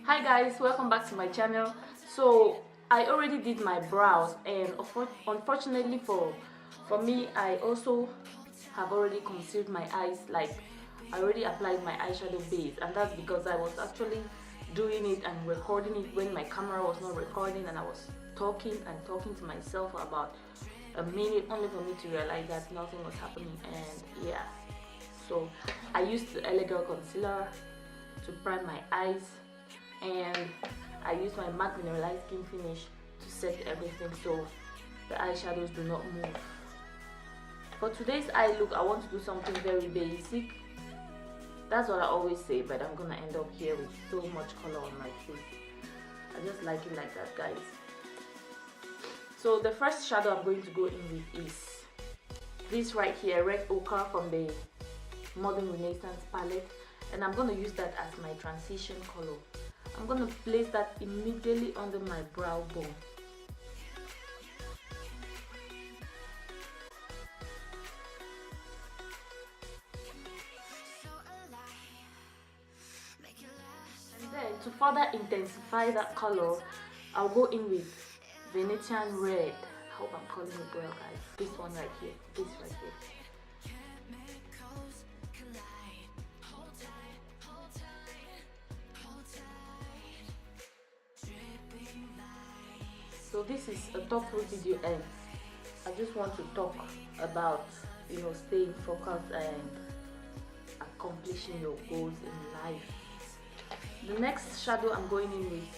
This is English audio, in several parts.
Hi guys, welcome back to my channel. So I already did my brows, and unfortunately for me, I also have already concealed my eyes. Like, I already applied my eyeshadow base, and that's because I was actually doing it and recording it when my camera was not recording, and I was talking to myself for about a minute, only for me to realize that nothing was happening. And yeah, so I used the Elegant concealer to prime my eyes, and I use my matte mineralized skin finish to set everything so the eyeshadows do not move. For today's eye look, I want to do something very basic. That's what I always say, but I'm gonna end up here with so much color on my face. I just like it like that, guys. So the first shadow I'm going to go in with is this right here, Red Ochre from the Modern Renaissance palette, and I'm going to use that as my transition color. I'm going to place that immediately under my brow bone. And then to further intensify that color, I'll go in with Venetian Red. I hope I'm calling it well, guys. This one right here. This right here. So this is a top video, and I just want to talk about, staying focused and accomplishing your goals in life. The next shadow I'm going in with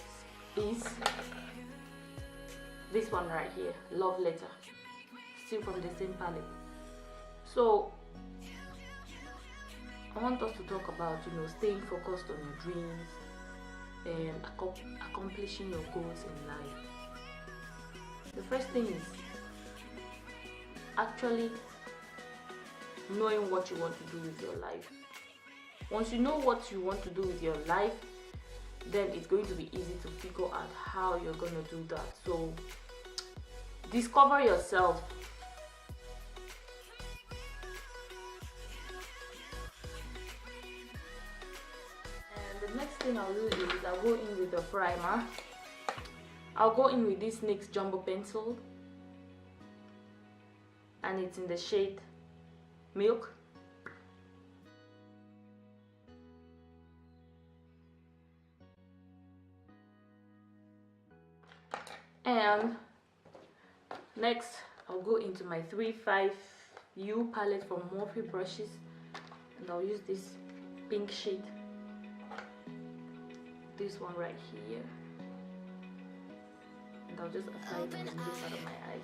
is this one right here, Love Letter, still from the same palette. So I want us to talk about, staying focused on your dreams and accomplishing your goals in life. The first thing is actually knowing what you want to do with your life. Once you know what you want to do with your life, then it's going to be easy to figure out how you're going to do that. So discover yourself. And the next thing I'll do is I'll go in with a primer. I'll go in with this NYX Jumbo Pencil, and it's in the shade Milk. And next, I'll go into my 3.5U palette from Morphe brushes, and I'll use this pink shade, this one right here, and I'll just apply it on the middle part of my eyes.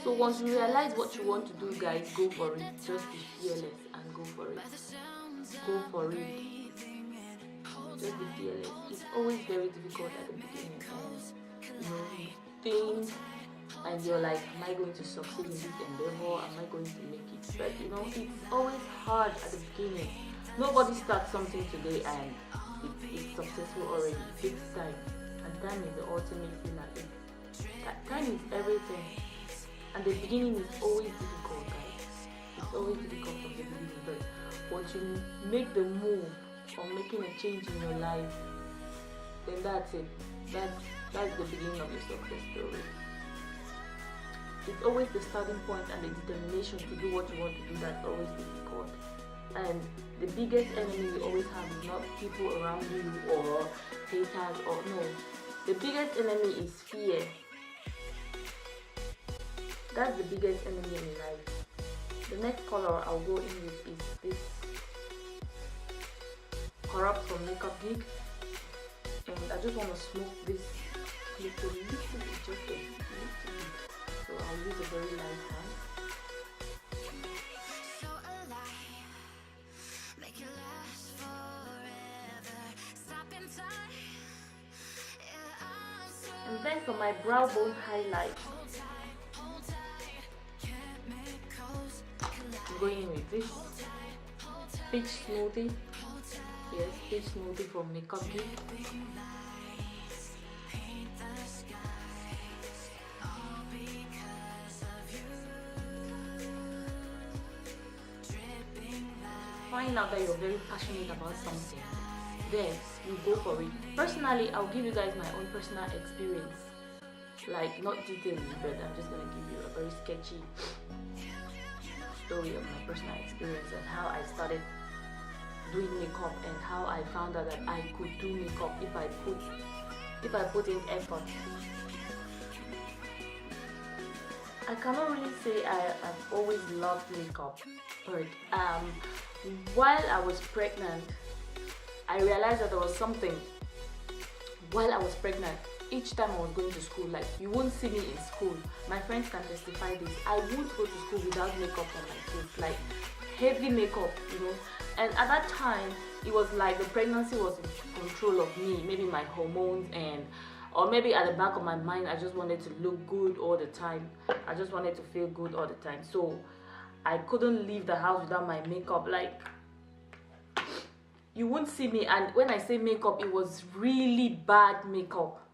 So once you realize what you want to do, guys, go for it. Just be fearless and go for it. Go for it. Just be fearless. It's always very difficult at the beginning, and you think, and you're like, am I going to succeed in this endeavor? Am I going to make it? But it's always hard at the beginning. Nobody starts something today and it's successful already. It takes time, and time is the ultimate healer. Time is everything, and the beginning is always difficult, guys. It's always difficult from the beginning, but once you make the move of making a change in your life, then that's it. That's the beginning of your success story. It's always the starting point and the determination to do what you want to do that's always difficult. And the biggest enemy you always have is not people around you or haters, or no. The biggest enemy is fear. That's the biggest enemy in life. The next color I'll go in with is this Corrupt from Makeup Geek, and I just want to smoke this little bit, just a little bit. So I'll use a very light hand. And then for my brow bone highlight, I'm going with this Peach Smoothie. Yes, Peach Smoothie from Makeup Geek. find out that you're very passionate about something, then you go for it. Personally, I'll give you guys my own personal experience, like not detailing, but I'm just gonna give you a very sketchy story of my personal experience and how I started doing makeup and how I found out that I could do makeup if I put in effort. I cannot really say I've always loved makeup, but while I was pregnant, I realized that there was something. While I was pregnant, each time I was going to school, like you won't see me in school. My friends can testify this. I won't go to school without makeup on my face, like heavy makeup, you know. And at that time, it was like the pregnancy was in control of me, maybe my hormones, and or maybe at the back of my mind, I just wanted to look good all the time. I just wanted to feel good all the time. So I couldn't leave the house without my makeup. Like, you won't see me. And when I say makeup, it was really bad makeup.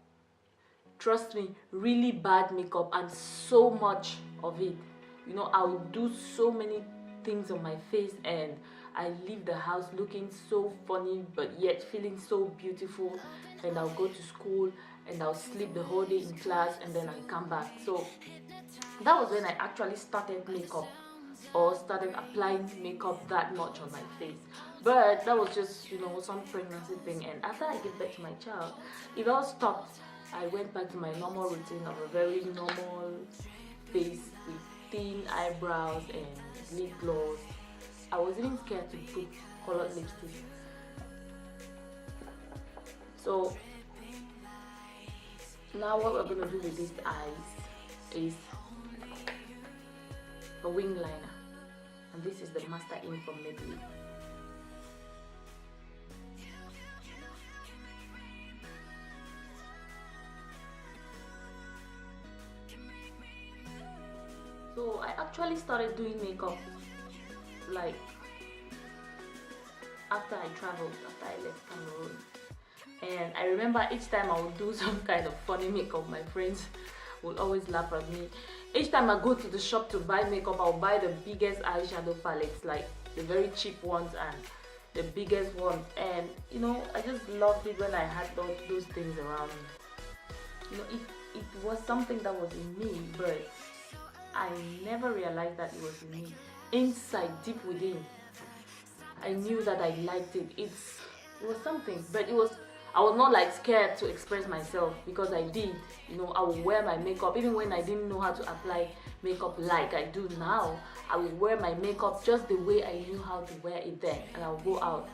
Trust me, really bad makeup, and so much of it. You know, I would do so many things on my face, and I leave the house looking so funny but yet feeling so beautiful. And I'll go to school and I'll sleep the whole day in class, and then I come back. So that was when I actually started makeup, or started applying makeup that much on my face. But that was just, you know, some pregnancy thing. And after I gave birth to my child, it all stopped. I went back to my normal routine of a very normal face with thin eyebrows and lip gloss. I was even scared to put colored lipstick. So now what we're going to do with these eyes is a wing liner. And this is the Master Ink from Maybelline. So I actually started doing makeup like after I traveled, after I left Cameroon. And I remember each time I would do some kind of funny makeup, my friends would always laugh at me. Each time I go to the shop to buy makeup, I'll buy the biggest eyeshadow palettes, like the very cheap ones and the biggest ones. And you know, I just loved it when I had those things around me. You know, it was something that was in me, but I never realized that it was in me. Inside, deep within, I knew that I liked it. It was something, but I was not like scared to express myself, because I did. You know, I would wear my makeup even when I didn't know how to apply makeup like I do now. I would wear my makeup just the way I knew how to wear it then, and I would go out.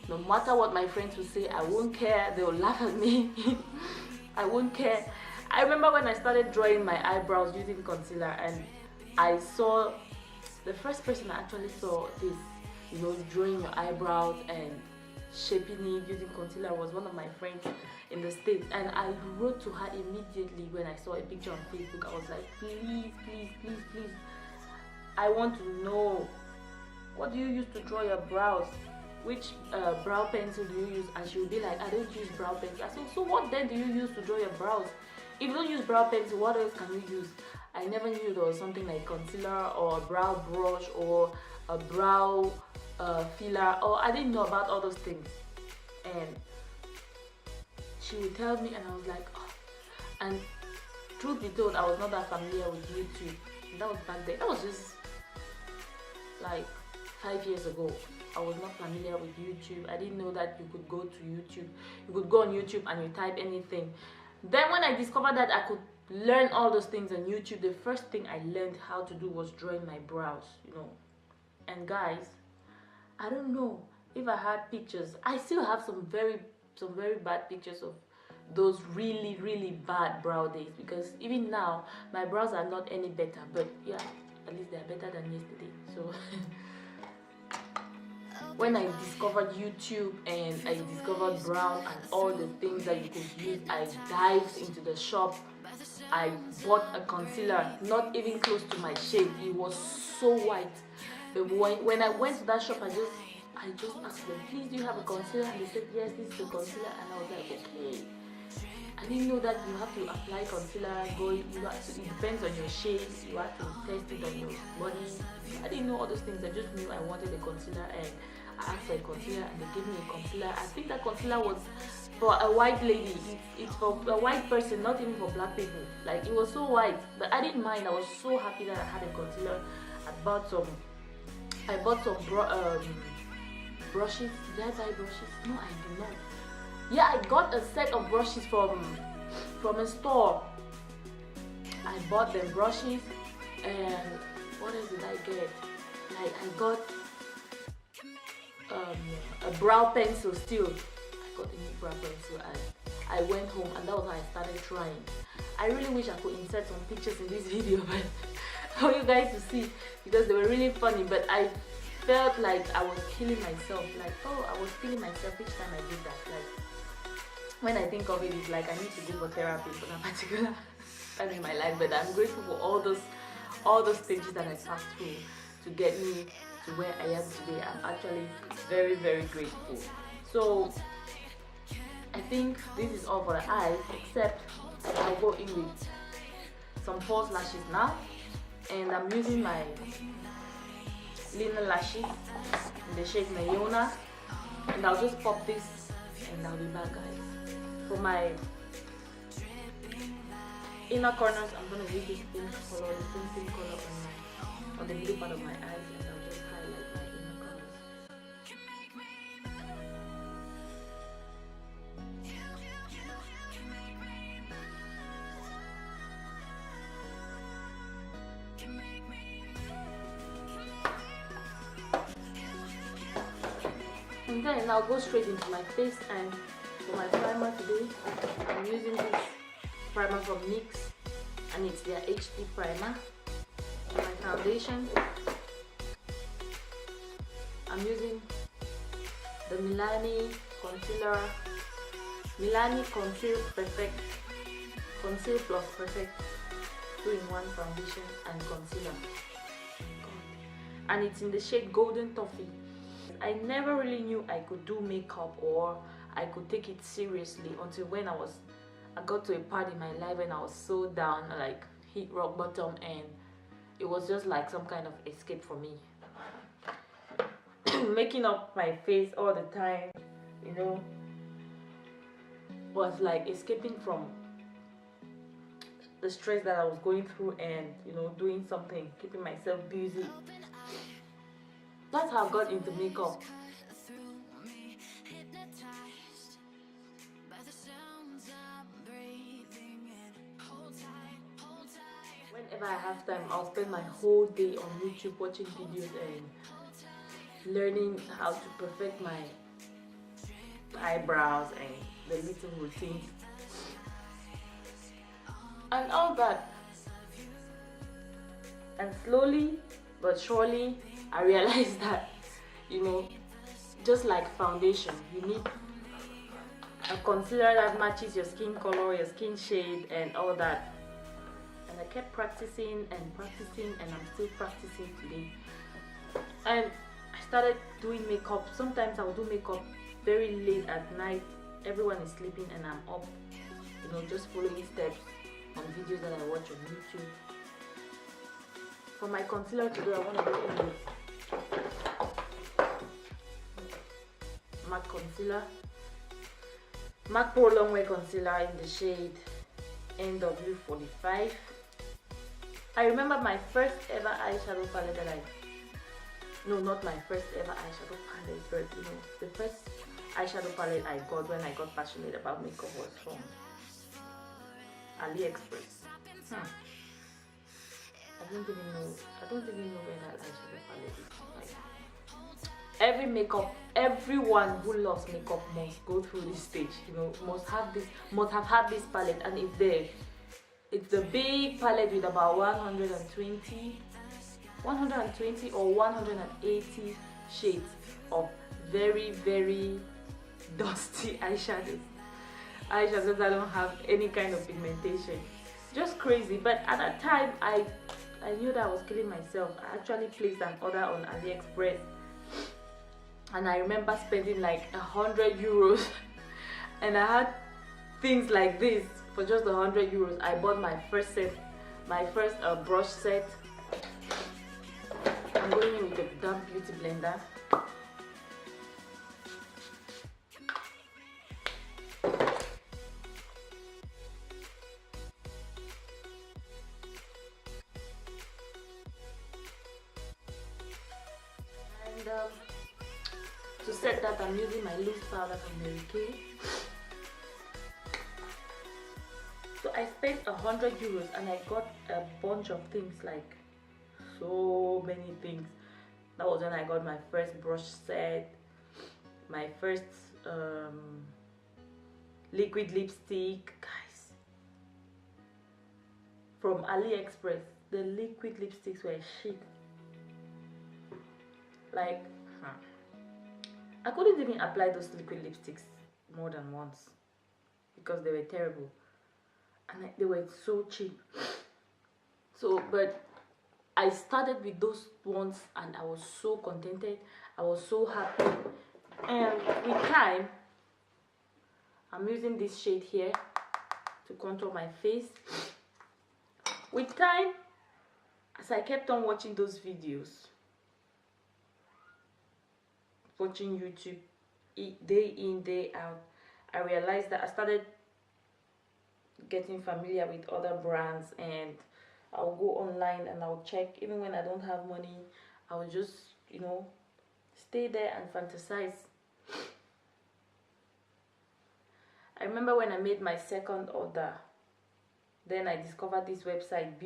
No matter what my friends would say, I won't care. They will laugh at me. I won't care. I remember when I started drawing my eyebrows using concealer, and I saw, the first person I actually saw this, you know, drawing your eyebrows and shaping it using concealer was one of my friends in the States. And I wrote to her immediately when I saw a picture on Facebook. I was like, please, please, please, please, I want to know, what do you use to draw your brows? Which brow pencil do you use? And she would be like, I don't use brow pencil. I said, so what then do you use to draw your brows? If you don't use brow pencil, what else can you use? I never knew there was something like concealer or a brow brush or a brow filler, or I didn't know about all those things. And she would tell me, and I was like, oh. And truth be told, I was not that familiar with YouTube. That was back then. That was just like 5 years ago. I was not familiar with YouTube. I didn't know that you could go to YouTube. You could go on YouTube and you type anything. Then when I discovered that I could learn all those things on YouTube, the first thing I learned how to do was drawing my brows, you know. And guys, I don't know if I had pictures. I still have some very bad pictures of those really, really bad brow days, because even now my brows are not any better, but yeah, at least they're better than yesterday. So when I discovered YouTube and I discovered brown and all the things that you could use, I dived into the shop. I bought a concealer, not even close to my shade. It was so white. But when I went to that shop, I just asked them, please, do you have a concealer? And they said, yes, this is the concealer. And I was like, okay. I didn't know that you have to apply concealer, it depends on your shade, you have to test it on your body. I didn't know all those things. I just knew I wanted a concealer, and I asked for a concealer and they gave me a concealer. I think that concealer was for a white lady. It's for a white person, not even for black people. Like, it was so white, but I didn't mind. I was so happy that I had a concealer. I bought some brushes. Did I buy brushes? No, I did not. Yeah, I got a set of brushes from a store. I bought them brushes, and what else did I get? Like, I got a brow pencil still. I got a new brow pencil, and I went home, and that was how I started trying. I really wish I could insert some pictures in this video, but for you guys to see, because they were really funny. But I felt like I was killing myself. Like, oh, I was killing myself each time I did that. Like, when I think of it, it's like I need to go for therapy for that particular time in my life. But I'm grateful for all those stages that I passed through to get me to where I am today. I'm actually very, very grateful. So I think this is all for the eyes, except I'll go in with some false lashes now, and I'm using my linen lashes in the shade Mayona, and I'll just pop this and I'll be back, guys. For my inner corners, I'm gonna use this pink color, the same pink color on the middle part of my eyes, and I'll just highlight my inner corners. And then I'll go straight into my face, and for my primer today, I'm using this primer from NYX, and it's their HD primer. For my foundation, I'm using the Milani Conceal Perfect, Conceal Plus Perfect 2-in-1 foundation and concealer, and it's in the shade Golden Toffee. I never really knew I could do makeup or I could take it seriously until when I got to a part in my life when I was so down, like hit rock bottom, and it was just like some kind of escape for me. Making up my face all the time, you know, was like escaping from the stress that I was going through, and you know, doing something, keeping myself busy. That's how I got into makeup. Whenever I have time, I'll spend my whole day on YouTube watching videos and learning how to perfect my eyebrows and the little routines and all that. And slowly but surely, I realized that, you know, just like foundation, you need a concealer that matches your skin color, your skin shade, and all that. And I kept practicing and practicing, and I'm still practicing today. And I started doing makeup. Sometimes I'll do makeup very late at night. Everyone is sleeping and I'm up, you know, just following steps on videos that I watch on YouTube. For my concealer today, I want to go in with MAC concealer, MAC Pro Longwear concealer in the shade NW45. I remember my first ever eyeshadow palette not my first ever eyeshadow palette, but you know, the first eyeshadow palette I got when I got passionate about makeup was from AliExpress. I don't even know where that eyeshadow palette is. Like, everyone who loves makeup must go through this stage, you know, must have had this palette. And it's the big palette with about 120 or 180 shades of very, very dusty eyeshadows that don't have any kind of pigmentation. Just crazy. But at that time, I knew that I was killing myself. I actually placed an order on AliExpress, and I remember spending like 100 euros and I had things like this for just 100 euros. I bought my first brush set. I'm going in with the damp beauty blender. to set that, I'm using my loose powder from Mary Kay. So I spent 100 euros and I got a bunch of things, like so many things. That was when I got my first brush set, my first liquid lipstick, guys, from AliExpress. The liquid lipsticks were shit. Like, I couldn't even apply those liquid lipsticks more than once because they were terrible. And they were so cheap. So, but I started with those ones and I was so contented. I was so happy. And with time, I'm using this shade here to contour my face. With time, as I kept on watching those videos, watching YouTube day in, day out, I realized that I started getting familiar with other brands, and I'll go online and I'll check. Even when I don't have money, I'll just, you know, stay there and fantasize. I remember when I made my second order, then I discovered this website,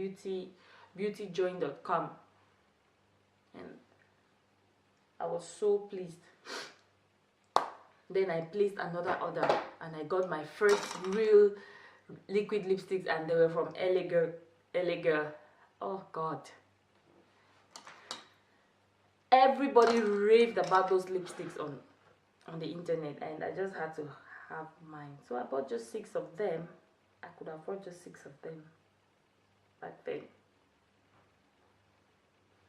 beautyjoin.com, and I was so pleased. Then I placed another order and I got my first real liquid lipsticks, and they were from LA Girl. Oh God, everybody raved about those lipsticks on the internet, and I just had to have mine. So I bought just 6 of them. I could afford just 6 of them back then.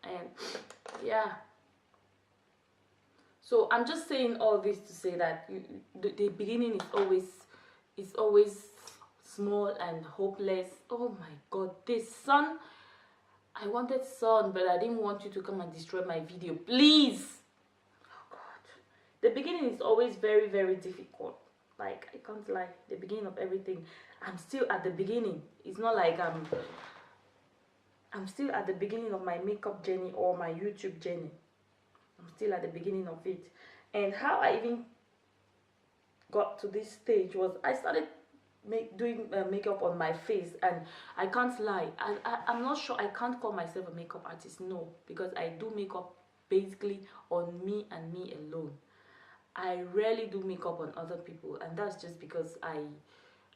And yeah, so I'm just saying all this to say that the beginning is always small and hopeless. Oh my God, this sun, I wanted sun, but I didn't want you to come and destroy my video, please. Oh God, the beginning is always very, very difficult. Like, I can't lie, the beginning of everything, I'm still at the beginning. It's not like I'm still at the beginning of my makeup journey or my YouTube journey. I'm still at the beginning of it. And how I even got to this stage was I started doing makeup on my face, and I can't lie, I'm not sure, I can't call myself a makeup artist, no, because I do makeup basically on me and me alone. I rarely do makeup on other people, and that's just because I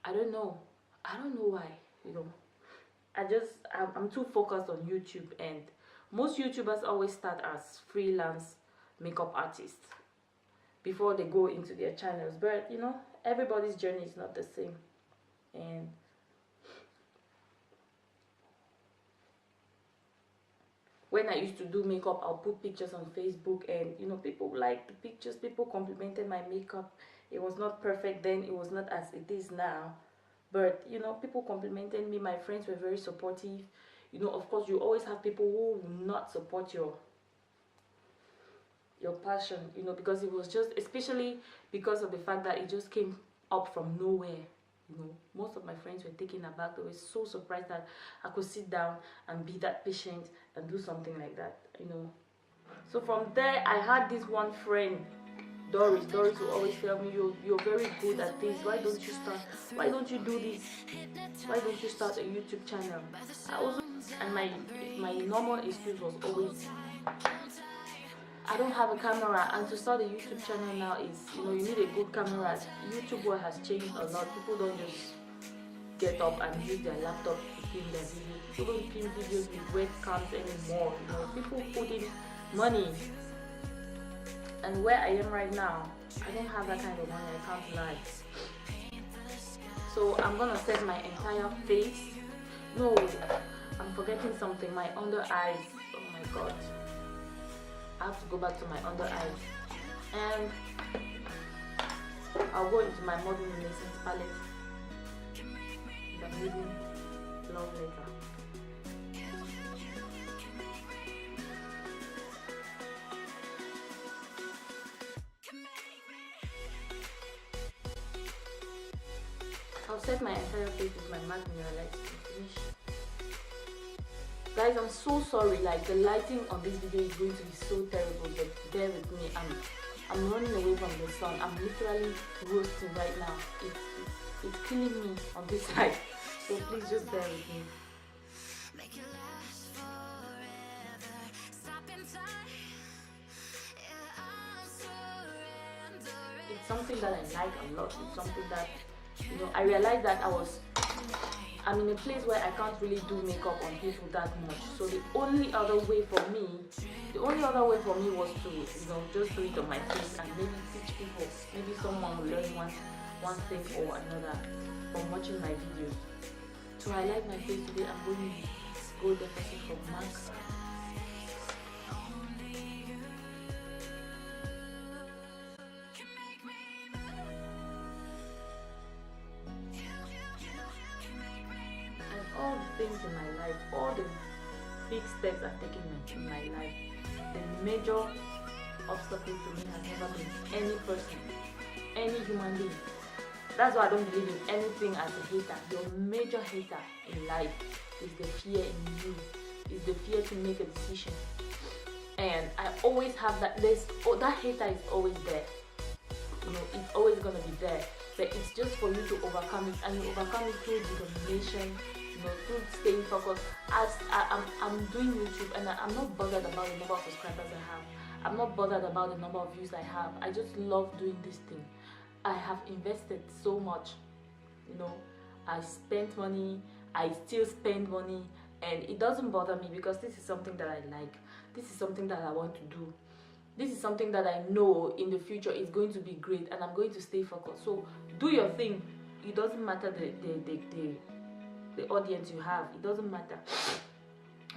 don't know why, you know. I'm too focused on YouTube, and most YouTubers always start as freelance makeup artists before they go into their channels, but you know, everybody's journey is not the same. And when I used to do makeup, I'll put pictures on Facebook, and you know, people liked the pictures, people complimented my makeup. It was not perfect then, it was not as it is now, but you know, people complimented me. My friends were very supportive. You know, of course, you always have people who will not support your passion, you know, because it was just, especially because of the fact that it just came up from nowhere. You know, most of my friends were taken aback. They were so surprised that I could sit down and be that patient and do something like that, you know. So from there, I had this one friend, Doris will always tell me, you're very good at this, why don't you do this, why don't you start a YouTube channel? And my normal excuse was always, I don't have a camera, and to start a YouTube channel now is, you know, you need a good camera. YouTube world has changed a lot. People don't just get up and use their laptop to film their videos. People don't film videos with webcams anymore. You know, people put in money. And where I am right now, I don't have that kind of money, I can't lie. So I'm gonna set my entire face. No, I'm forgetting something, my under eyes. Oh my God. I have to go back to my under eyes. And I'll go into my Modern Renaissance palette. I'm using Love Letter. I'll set my entire face with my matte mineral light to finish. Guys, I'm so sorry, like the lighting on this video is going to be so terrible, but bear with me. I'm running away from the sun. I'm literally roasting right now. It's killing me on this side, so please just bear with me. It's something that I like a lot. It's something that, you know, I realized that I'm in a place where I can't really do makeup on people that much. So the only other way for me was to, you know, just do it on my face and maybe teach people. Maybe someone will learn one thing or another from watching my videos. To highlight my face today, I'm going to go deposit from MAC. All the things in my life, all the big steps I've taken in my life, the major obstacle to me has never been any person, any human being. That's why I don't believe in anything as a hater. Your major hater in life is the fear in you, is the fear to make a decision. And I always have that. That hater is always there. You know, it's always gonna be there. But it's just for you to overcome it, and you overcome it through determination. You know, through staying focused. As I'm doing YouTube, and I'm not bothered about the number of subscribers I have. I'm not bothered about the number of views I have. I just love doing this thing. I have invested so much. You know, I spent money. I still spend money, and it doesn't bother me because this is something that I like. This is something that I want to do. This is something that I know in the future is going to be great, and I'm going to stay focused. So do your thing. It doesn't matter the audience you have. It doesn't matter.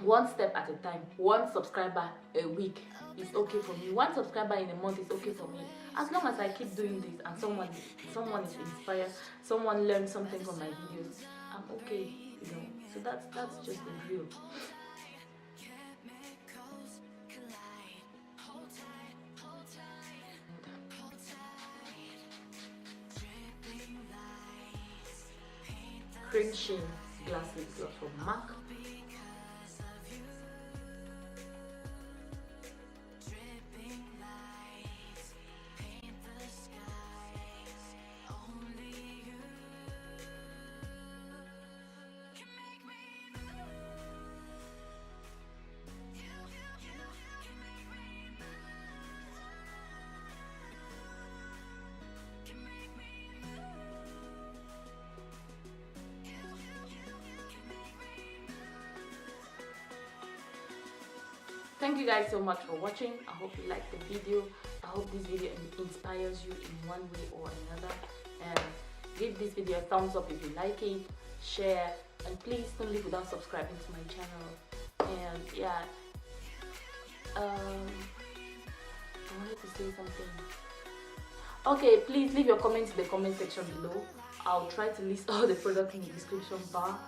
One step at a time. One subscriber a week is okay for me. One subscriber in a month is okay for me. As long as I keep doing this and someone is inspired, someone learns something from my videos, I'm okay. You know. So that's just the drill. Cringing glasses from MAC. Thank you guys so much for watching. I hope you liked the video. I hope this video inspires you in one way or another. And give this video a thumbs up if you like it, share, and please don't leave without subscribing to my channel. And yeah, I wanted to say something. Okay, please leave your comments in the comment section below. I'll try to list all the products in the description bar.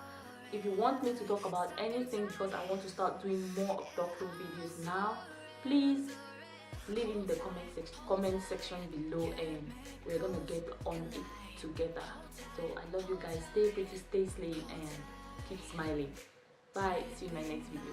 If you want me to talk about anything, because I want to start doing more doctor videos now, please leave in the comment section below, and we're gonna get on it together. So I love you guys. Stay pretty, stay slay, and keep smiling. Bye. See you in my next video.